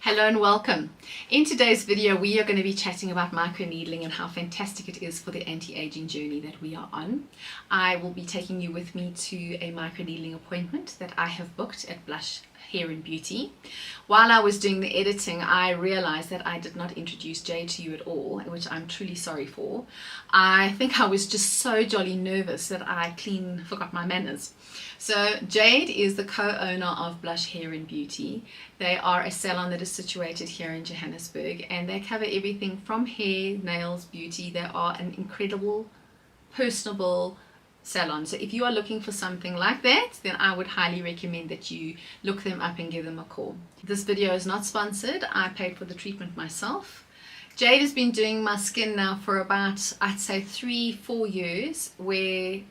Hello and welcome. In today's video we are going to be chatting about microneedling and how fantastic it is for the anti-aging journey that we are on. I will be taking you with me to a microneedling appointment that I have booked at Blush Hair and Beauty. While I was doing the editing, I realized that I did not introduce Jade to you at all, which I'm truly sorry for. I think I was just so jolly nervous that I clean forgot my manners. So Jade is the co-owner of Blush Hair and Beauty. They are a salon that is situated here in Johannesburg, and they cover everything from hair, nails, beauty. They are an incredible, personable salon. So if you are looking for something like that, then I would highly recommend that you look them up and give them a call. This video is not sponsored. I paid for the treatment myself. Jade has been doing my skin now for about, I'd say 3-4 years, where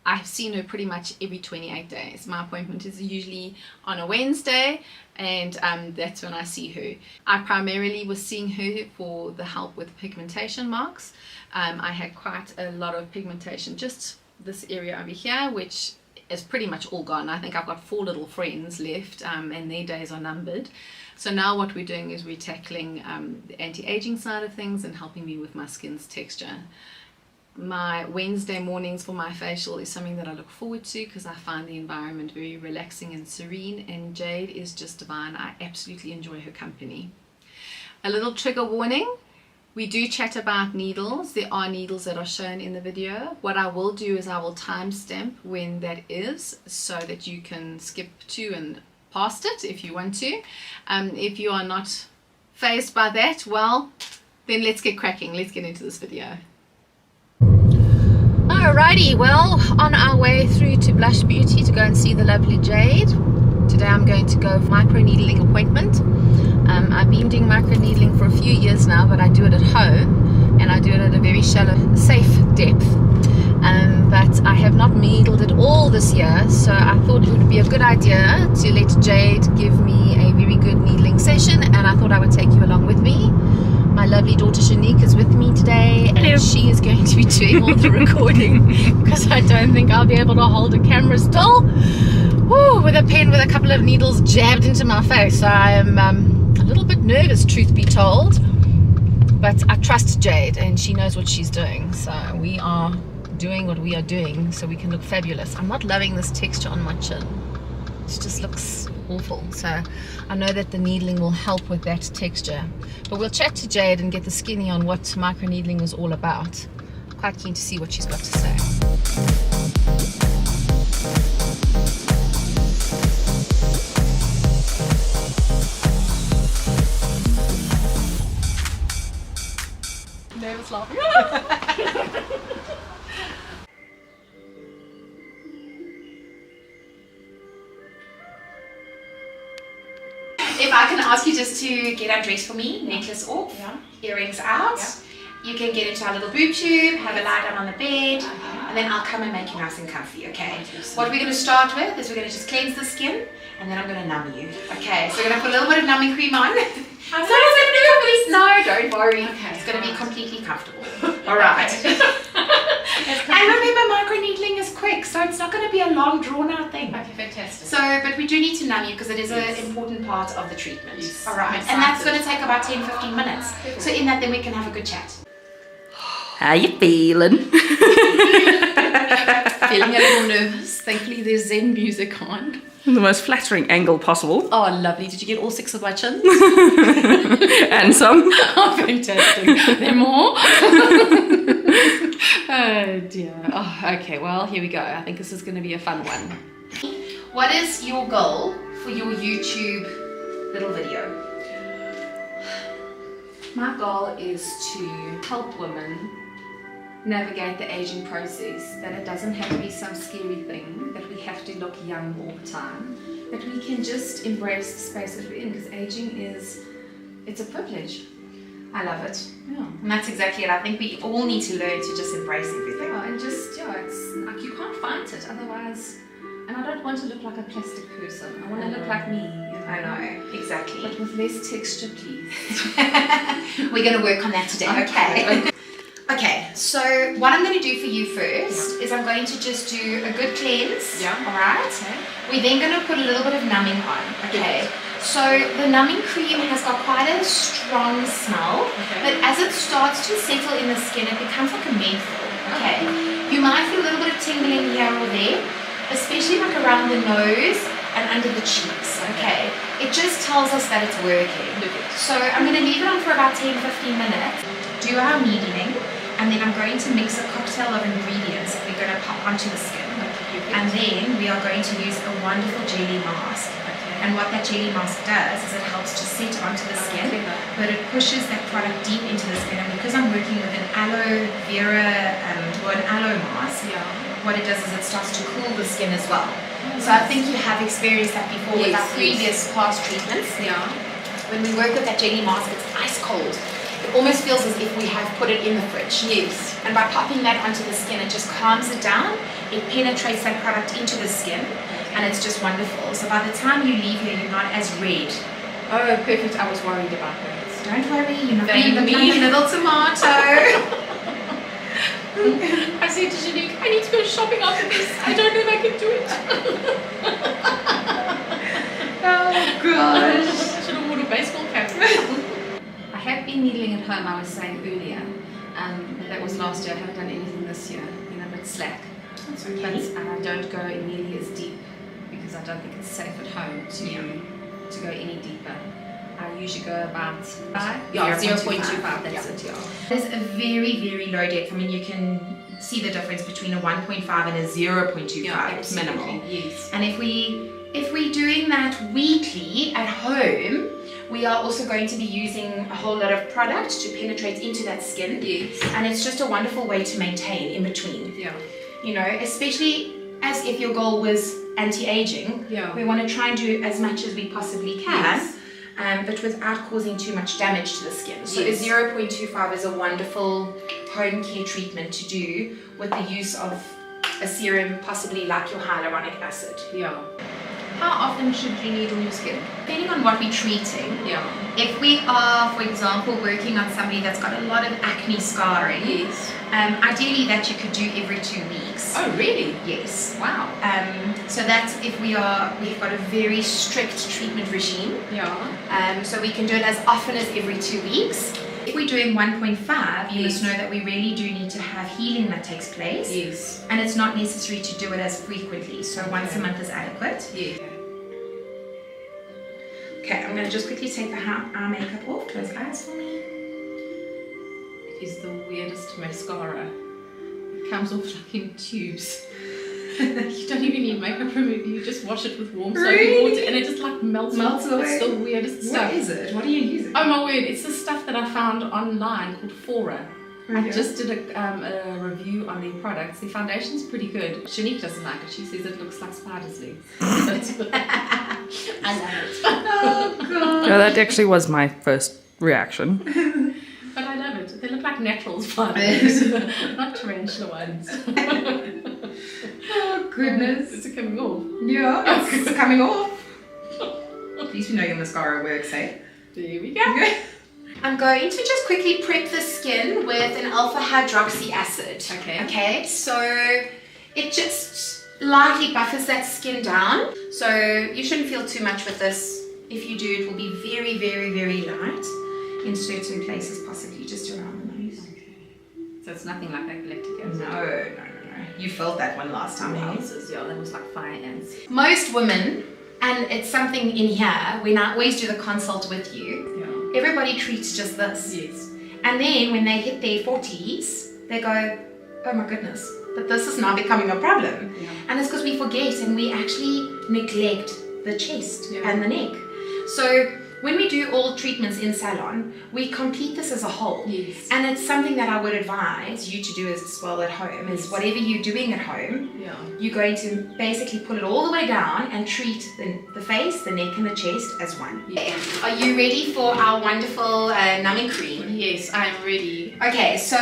I've seen her pretty much every 28 days. My appointment is usually on a Wednesday, and that's when I see her. I primarily was seeing her for the help with pigmentation marks. I had quite a lot of pigmentation, just this area over here, which is pretty much all gone. I think I've got 4 little friends left, and their days are numbered. So now what we're doing is we're tackling the anti-aging side of things and helping me with my skin's texture. My Wednesday mornings for my facial is something that I look forward to because I find the environment very relaxing and serene, and Jade is just divine. I absolutely enjoy her company. A little trigger warning: we do chat about needles. There are needles that are shown in the video. What I will do is I will timestamp when that is so that you can skip to and past it if you want to. If you are not fazed by that, well, then let's get cracking. Let's get into this video. Alrighty, well, on our way through to Blush Beauty to go and see the lovely Jade. Today I'm going to go for a microneedling appointment. I've been doing microneedling for a few years now, but I do it at home, and I do it at a very shallow, safe depth. But I have not needled at all this year, so I thought it would be a good idea to let Jade give me a very good needling session, and I thought I would take you along with me. My lovely daughter Janique is with me today, and she is going to be doing all the recording because I don't think I'll be able to hold a camera still. Woo, with a pen with a couple of needles jabbed into my face. So I am a little bit nervous, truth be told, but I trust Jade and she knows what she's doing. So we are doing what we are doing so we can look fabulous. I'm not loving this texture on my chin. It just looks awful, so I know that the needling will help with that texture. But we'll chat to Jade and get the skinny on what microneedling is all about. Quite keen to see what she's got to say. Nervous laughing. If I can ask you just to get undressed for me, necklace off, earrings out. You can get into our little boob tube, have a lie down on the bed, and then I'll come and make you nice and comfy, okay? What we're going to start with is we're going to just cleanse the skin, and then I'm going to numb you. Okay, so we're going to put a little bit of numbing cream on. No, don't worry. Okay, it's going to be completely comfortable. Alright. And remember, microneedling is quick, so it's not going to be a long, drawn-out thing. Okay, fantastic. So, but we do need to numb you because it is an important part of the treatment. Yes. Alright, and that's going to take about 10-15 minutes. So in that, then we can have a good chat. How you feeling? Feeling a little nervous. Thankfully there's Zen music on. The most flattering angle possible. Oh, lovely. Did you get all 6 of my chins? And some. Oh, fantastic. There more? Oh, dear. Oh, okay, well, here we go. I think this is going to be a fun one. What is your goal for your YouTube little video? My goal is to help women navigate the aging process, that it doesn't have to be some scary thing, that we have to look young all the time, that we can just embrace the space that we're in, because aging it's a privilege. I love it. Yeah. And that's exactly it. I think we all need to learn to just embrace everything. Yeah, and just, it's like you can't fight it otherwise. And I don't want to look like a plastic person. I want to look like me. I know, exactly. But with less texture, please. We're going to work on that today. Okay. Okay, so what I'm going to do for you first is I'm going to just do a good cleanse. Yeah. All right. Okay. We're then going to put a little bit of numbing on. Okay. So the numbing cream has got quite a strong smell, but as it starts to settle in the skin, it becomes like a menthol. Okay, you might feel a little bit of tingling here or there, especially like around the nose and under the cheeks. Okay, it just tells us that it's working. So I'm going to leave it on for about 10-15 minutes, do our needling, and then I'm going to mix a cocktail of ingredients that we're going to pop onto the skin. And then we are going to use a wonderful jelly mask. And what that jelly mask does is it helps to set onto the skin, but it pushes that product deep into the skin. And because I'm working with an aloe vera or an aloe mask, what it does is it starts to cool the skin as well. So I think you have experienced that before with our previous past treatments. When we work with that jelly mask, it's ice cold. It almost feels as if we have put it in the fridge. Yes. And by popping that onto the skin, it just calms it down. It penetrates that product into the skin, and it's just wonderful. So by the time you leave here, you're not as red. Oh, perfect. I was worried about that. Don't worry, you're not going to look like a little tomato. I said to Janique, I need to go shopping after this. I don't know if I can do it. Oh gosh. I should have worn a baseball cap. I have been needling at home, I was saying earlier. But that was last year. I haven't done anything this year. You know, but slack. That's okay. But I don't go nearly as deep because I don't think it's safe at home to go any deeper. I usually go about 0.25. That's it. There's a very, very low depth. I mean, you can see the difference between a 1.5 and a 0.25. It's minimal. Yes. And if we're doing that weekly at home, we are also going to be using a whole lot of product to penetrate into that skin. Yes. And it's just a wonderful way to maintain in between. Yeah. You know, especially as if your goal was anti-aging. Yeah. We want to try and do as much as we possibly can. Yes. But without causing too much damage to the skin. So a 0.25 is a wonderful home care treatment to do with the use of a serum, possibly like your hyaluronic acid. Yeah. How often should you needle your skin? Depending on what we're treating. Yeah. If we are, for example, working on somebody that's got a lot of acne scarring, Yes. ideally that you could do every 2 weeks. Oh, really? Yes. Wow. So that's if we've got a very strict treatment regime. Yeah. So we can do it as often as every 2 weeks. If we're doing 1.5, you must know that we really do need to have healing that takes place. Yes. And it's not necessary to do it as frequently. So once a month is adequate. Yeah. Okay, I'm going to just quickly take the eye makeup off. Close your eyes for me. It is the weirdest mascara. It comes off like in tubes. You don't even need makeup remover, you just wash it with warm soapy water and it just like melts away. It's the weirdest stuff. What is it? What are you using? Oh my word, it's the stuff that I found online called Fora. I just did a review on the products. The foundation's pretty good. Janique doesn't like it. She says it looks like spider's legs. I love it. Oh god. No, that actually was my first reaction. But I love it. They look like natural spiders, not tarantula ones. Oh goodness. Is it coming off? Yeah, it's coming off. At least we know your mascara works, eh? There we go. I'm going to just quickly prep the skin with an alpha hydroxy acid. Okay, so it just lightly buffers that skin down. So you shouldn't feel too much with this. If you do, it will be very, very, very light in certain places, possibly just around the nose. Okay. So it's nothing like that lactic acid? No. You felt that one last time, eh? Yeah, that was like fire ants. Most women, and it's something in here, when I always do the consult with you, everybody treats just this. Yes. And then when they hit their 40s, they go, oh my goodness, but this is now becoming a problem. Yeah. And it's because we forget and we actually neglect the chest and the neck. So when we do all treatments in salon, we complete this as a whole. Yes. And it's something that I would advise you to do as well at home, is whatever you're doing at home, you're going to basically pull it all the way down and treat the face, the neck and the chest as one. Yeah. Are you ready for our wonderful numbing cream? Yes, I'm ready. Okay, so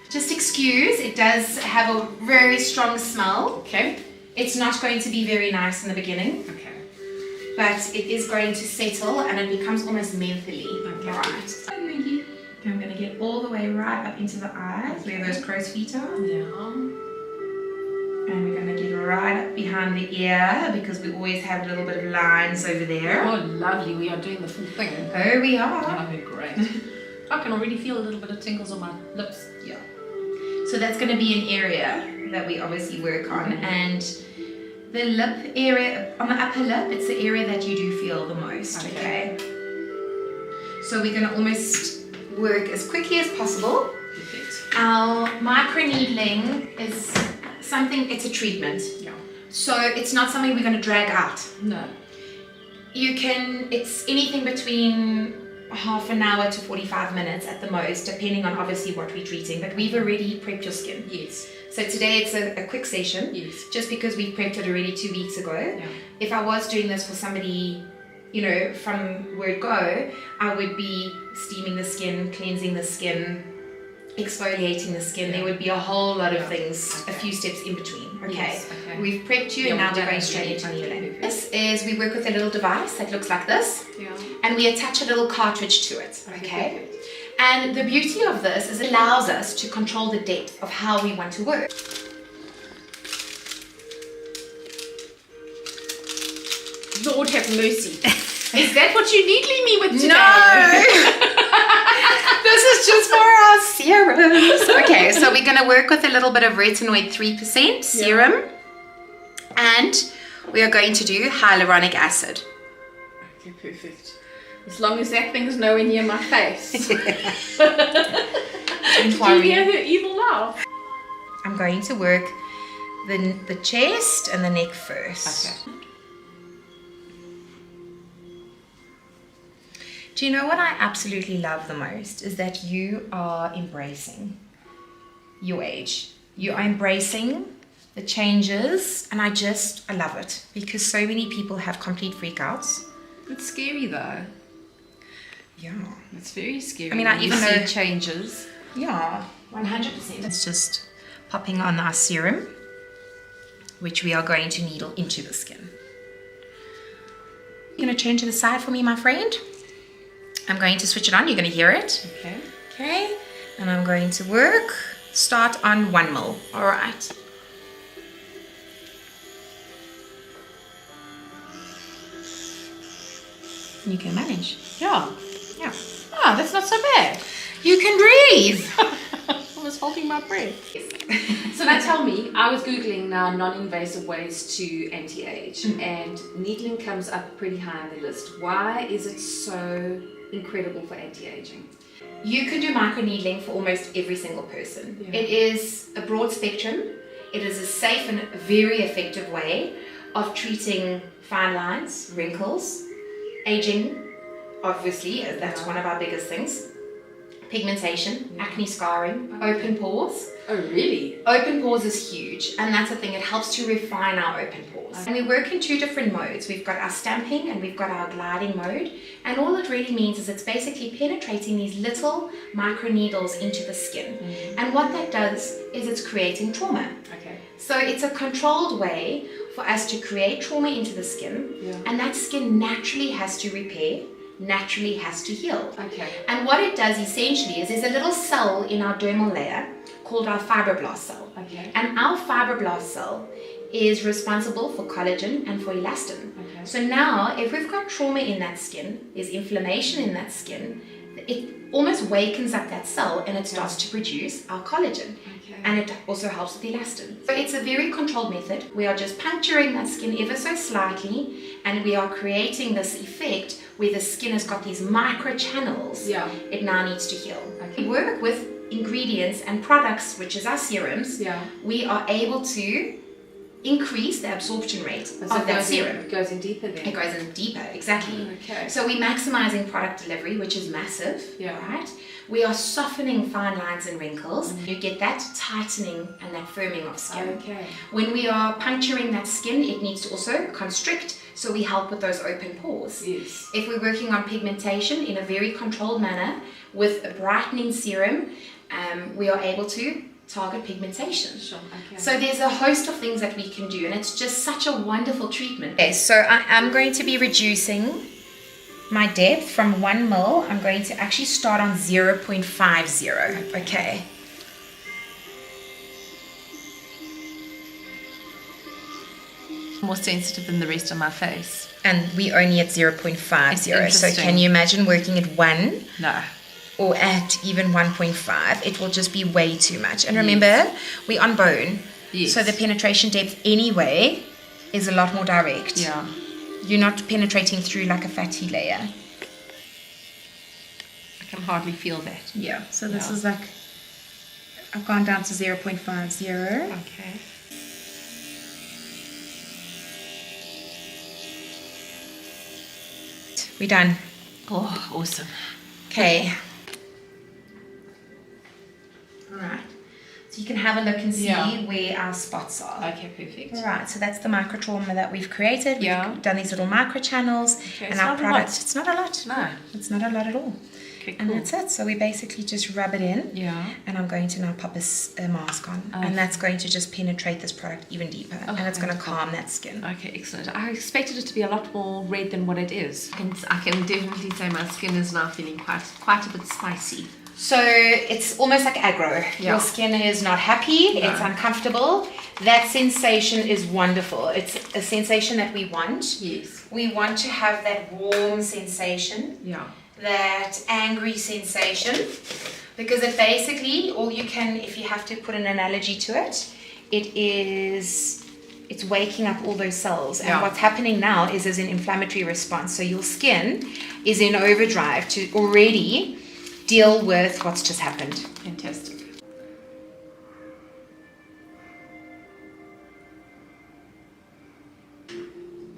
just excuse, it does have a very strong smell. Okay. It's not going to be very nice in the beginning. Okay. But it is going to settle and it becomes almost mentally. Okay. Right. I'm going to get all the way right up into the eyes where those crow's feet are. Yeah. And we're going to get right up behind the ear because we always have a little bit of lines over there. Oh, lovely. We are doing the full thing. Oh, we are. Oh, great. I can already feel a little bit of tingles on my lips. Yeah. So that's going to be an area that we obviously work on. And the lip area, on the upper lip, it's the area that you do feel the most, okay? So we're going to almost work as quickly as possible. Perfect. Our microneedling is something, it's a treatment. Yeah. So it's not something we're going to drag out. No. It's anything between half an hour to 45 minutes at the most, depending on obviously what we're treating, but we've already prepped your skin. Yes. So today it's a quick session, Yes. just because we've prepped it already 2 weeks ago. Yeah. If I was doing this for somebody, you know, from word go, I would be steaming the skin, cleansing the skin, exfoliating the skin. There would be a whole lot of things, a few steps in between. Okay. Yes, okay. We've prepped you, and now we're going straight into needling. This is, we work with a little device that looks like this, and we attach a little cartridge to it. Okay. And the beauty of this is it allows us to control the depth of how we want to work. Lord have mercy. Is that what you're needling me with today? No! This is just for our serums. Okay, so we're going to work with a little bit of retinoid 3% serum. And we are going to do hyaluronic acid. Okay, perfect. As long as that thing's nowhere near my face. Don't Do you worry. hear her evil laugh? I'm going to work the chest and the neck first. Okay. Do you know what I absolutely love the most is that you are embracing your age. You are embracing the changes, and I love it because so many people have complete freakouts. It's scary though. Yeah. It's very scary. I mean, I when even you see know- changes. Yeah, 100%. It's just popping on our serum, which we are going to needle into the skin. You're going to turn to the side for me, my friend. I'm going to switch it on. You're going to hear it. Okay. Okay. And I'm going to work. Start on 1 ml. All right. You can manage. Yeah. Yeah. Ah, that's not so bad. You can breathe. I was holding my breath. So now tell me, I was Googling now non-invasive ways to anti-age, and needling comes up pretty high on the list. Why is it so incredible for anti-aging? You can do microneedling for almost every single person. Yeah. It is a broad spectrum. It is a safe and very effective way of treating fine lines, wrinkles, aging, obviously, that's one of our biggest things. Pigmentation, acne scarring, open pores. Oh, really? Open pores is huge, and that's the thing, it helps to refine our open pores. And we work in 2 different modes. We've got our stamping and we've got our gliding mode, and all it really means is it's basically penetrating these little micro needles into the skin. And what that does is it's creating trauma. Okay. So it's a controlled way for us to create trauma into the skin, and that skin naturally has to repair, naturally has to heal. Okay. And what it does essentially is there's a little cell in our dermal layer called our fibroblast cell. Okay. And our fibroblast cell is responsible for collagen and for elastin. Okay. So now, if we've got trauma in that skin, there's inflammation in that skin, it almost wakens up that cell and it starts to produce our collagen. Okay. And it also helps with elastin. So it's a very controlled method. We are just puncturing that skin ever so slightly, and we are creating this effect where the skin has got these micro channels. Yeah. It now needs to heal. Okay. We work with ingredients and products, which is our serums. Yeah. We are able to increase the absorption rate of that serum. It goes in deeper then. It goes in deeper, exactly. Okay. So we're maximizing product delivery, which is massive, Yeah. right? We are softening fine lines and wrinkles. You get that tightening and that firming of skin. Okay. When we are puncturing that skin, it needs to also constrict, so we help with those open pores. Yes. If we're working on pigmentation in a very controlled manner with a brightening serum, we are able to target pigmentation. Sure. Okay. So there's a host of things that we can do, and it's just such a wonderful treatment. Okay, so I am going to be reducing my depth from 1 ml. I'm going to actually start on 0.50. Okay. More sensitive than the rest of my face. And we're only at 0.50. So interesting. can you imagine working at 1? No. Or at even 1.5? It will just be way too much. And remember, we're on bone. Yes. So the penetration depth anyway is a lot more direct. Yeah. You're not penetrating through like a fatty layer. I can hardly feel that. Yeah. So this is like, I've gone down to 0.50. Okay. We're done. Oh, awesome. Okay. Alright. So you can have a look and see where our spots are. Okay, perfect. Alright, so that's the micro trauma that we've created. We've done these little micro channels. Okay, and our product, it's not a lot. No. It's not a lot at all. Okay, and cool. that's it. So we basically just rub it in. Yeah. And I'm going to now pop a mask on. And that's going to just penetrate this product even deeper. and it's going to calm that skin. Okay, excellent. I expected it to be a lot more red than what it is. I can definitely say my skin is now feeling quite a bit spicy. So it's almost like aggro. Your skin is not happy, it's uncomfortable. That sensation is wonderful. It's a sensation that we want. Yes. We want to have that warm sensation. Yeah. That angry sensation. Because it basically, all you can, if you have to put an analogy to it, it's waking up all those cells. And what's happening now is an inflammatory response. So your skin is in overdrive to already deal with what's just happened. Fantastic.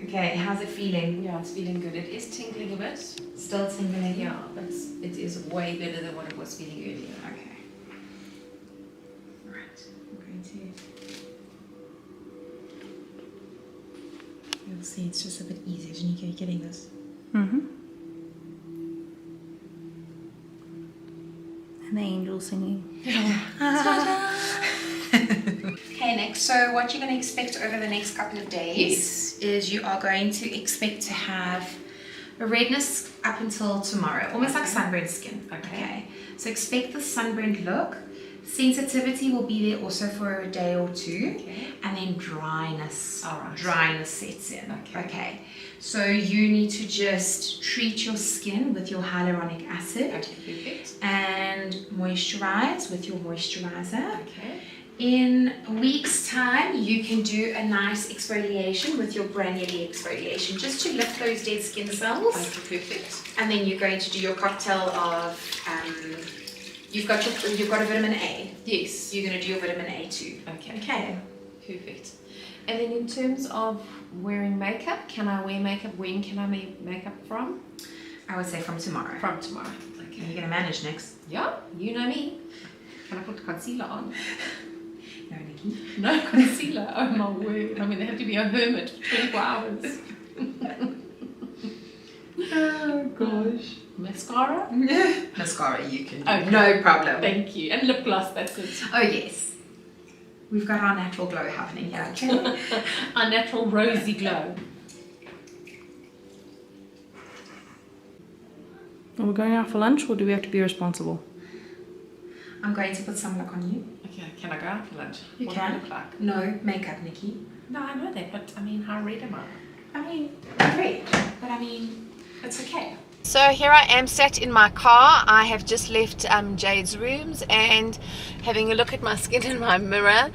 Okay, how's it feeling? Yeah, it's feeling good. It is tingling a bit. Still tingling? Yeah, but it is way better than what it was feeling earlier. Okay. Alright, I'm going to... You'll see it's just a bit easier. Janique, are you getting this? Mm-hmm. And the angel singing. Okay, next. So what you're going to expect over the next couple of days is you are going to expect to have a redness up until tomorrow, almost like sunburned skin. Okay. So expect the sunburned look. Sensitivity will be there also for a day or two, and then dryness. Dryness sets in. Okay. So you need to just treat your skin with your hyaluronic acid. Perfect. And moisturize with your moisturizer. Okay. In a week's time, you can do a nice exfoliation with your granular exfoliation, just to lift those dead skin cells. Okay, perfect. And then you're going to do your cocktail of, you've got a vitamin A. Yes. You're going to do your vitamin A too. Okay. Perfect. And then in terms of wearing makeup, can I wear makeup? When can I make makeup from? I would say from tomorrow. From tomorrow. Okay. You're going to manage next. Yeah, you know me. Can I put concealer on? No, Nikki. No concealer. Oh my word. I mean, they have to be a hermit for 24 hours. Oh gosh. Mascara? Mascara you can do. Oh, no problem. Thank you. And lip gloss, that's it. Oh yes. We've got our natural glow happening here. Okay. Our natural rosy glow. Are we going out for lunch or do we have to be responsible? I'm going to put some look on you. Okay, can I go out for lunch? You what can. do I look like? No makeup, Nikki. No, I know that, but I mean, how red am I? I mean, great, but I mean, it's okay. So here I am sat in my car. I have just left Jade's rooms and having a look at my skin in my mirror.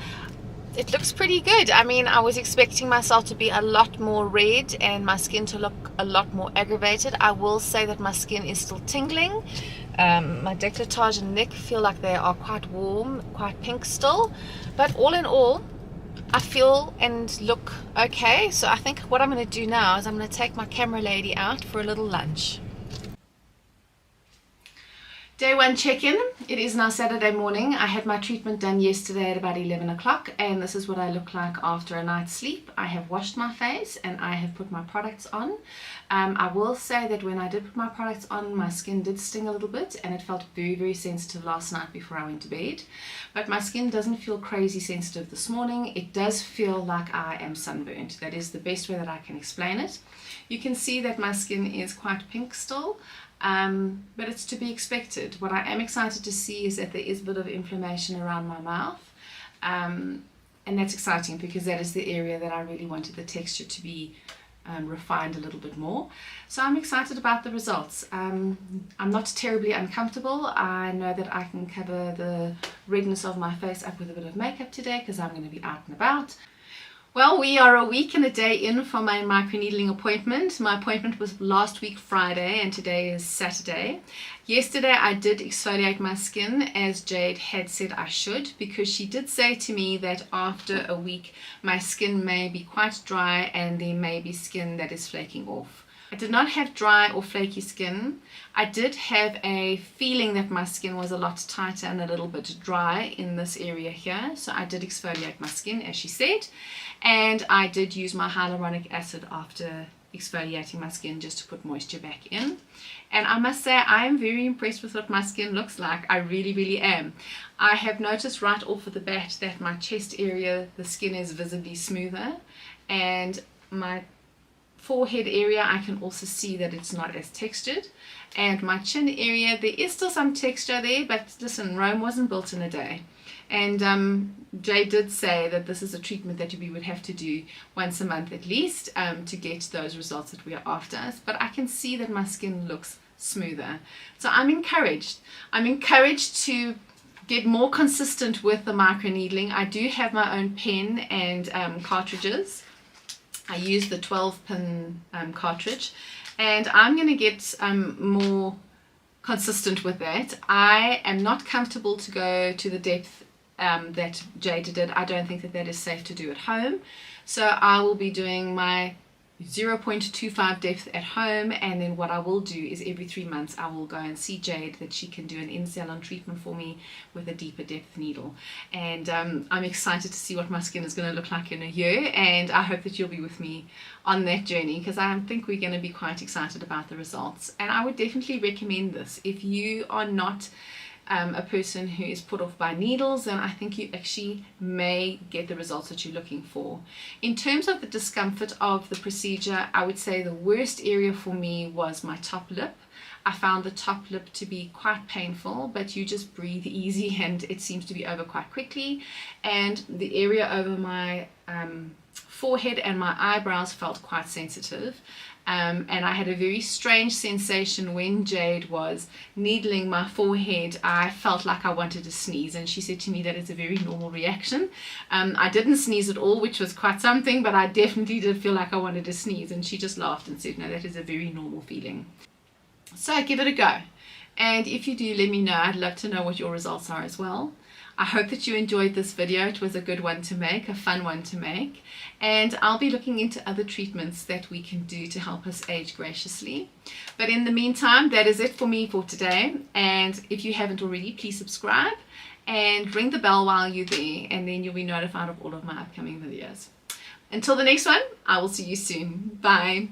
It looks pretty good. I mean, I was expecting myself to be a lot more red and my skin to look a lot more aggravated. I will say that my skin is still tingling. My décolletage and neck feel like they are quite warm, quite pink still. But all in all, I feel and look okay. So I think what I'm going to do now is I'm going to take my camera lady out for a little lunch. Day one check-in. It is now Saturday morning. I had my treatment done yesterday at about 11 o'clock and this is what I look like after a night's sleep. I have washed my face and I have put my products on. I will say that when I did put my products on, my skin did sting a little bit and it felt very, very sensitive last night before I went to bed. But my skin doesn't feel crazy sensitive this morning. It does feel like I am sunburnt. That is the best way that I can explain it. You can see that my skin is quite pink still. But it's to be expected. What I am excited to see is that there is a bit of inflammation around my mouth. and that's exciting because that is the area that I really wanted the texture to be refined a little bit more. So I'm excited about the results. I'm not terribly uncomfortable. I know that I can cover the redness of my face up with a bit of makeup today because I'm going to be out and about. Well, we are a week and a day in for my microneedling appointment. My appointment was last week Friday and today is Saturday. Yesterday I did exfoliate my skin as Jade had said I should, because she did say to me that after a week my skin may be quite dry and there may be skin that is flaking off. I did not have dry or flaky skin. I did have a feeling that my skin was a lot tighter and a little bit dry in this area here. So I did exfoliate my skin as she said. And I did use my hyaluronic acid after exfoliating my skin just to put moisture back in. And I must say I am very impressed with what my skin looks like. I really, really am. I have noticed right off of the bat that my chest area, the skin is visibly smoother, and my forehead area I can also see that it's not as textured, and my chin area there is still some texture there, but listen, Rome wasn't built in a day. And Jay did say that this is a treatment that we would have to do once a month at least to get those results that we are after. But I can see that my skin looks smoother. So I'm encouraged. I'm encouraged to get more consistent with the microneedling. I do have my own pen and cartridges. I use the 12-pin cartridge, and I'm going to get more consistent with that. I am not comfortable to go to the depth that Jade did. I don't think that that is safe to do at home. So I will be doing my 0.25 depth at home, and then what I will do is every 3 months I will go and see Jade that she can do an in-salon treatment for me with a deeper depth needle. And I'm excited to see what my skin is going to look like in a year, and I hope that you'll be with me on that journey, because I think we're going to be quite excited about the results. And I would definitely recommend this if you are not a person who is put off by needles, and I think you actually may get the results that you're looking for. In terms of the discomfort of the procedure, I would say the worst area for me was my top lip. I found the top lip to be quite painful, but you just breathe easy and it seems to be over quite quickly. And the area over my forehead and my eyebrows felt quite sensitive. And I had a very strange sensation when Jade was needling my forehead. I felt like I wanted to sneeze, and she said to me that it's a very normal reaction. I didn't sneeze at all, which was quite something, but I definitely did feel like I wanted to sneeze, and she just laughed and said, no, that is a very normal feeling. So give it a go, and if you do, let me know. I'd love to know what your results are as well. I hope that you enjoyed this video. It was a good one to make, a fun one to make, and I'll be looking into other treatments that we can do to help us age graciously. But in the meantime, that is it for me for today, and if you haven't already, please subscribe and ring the bell while you're there, and then you'll be notified of all of my upcoming videos. Until the next one, I will see you soon. Bye.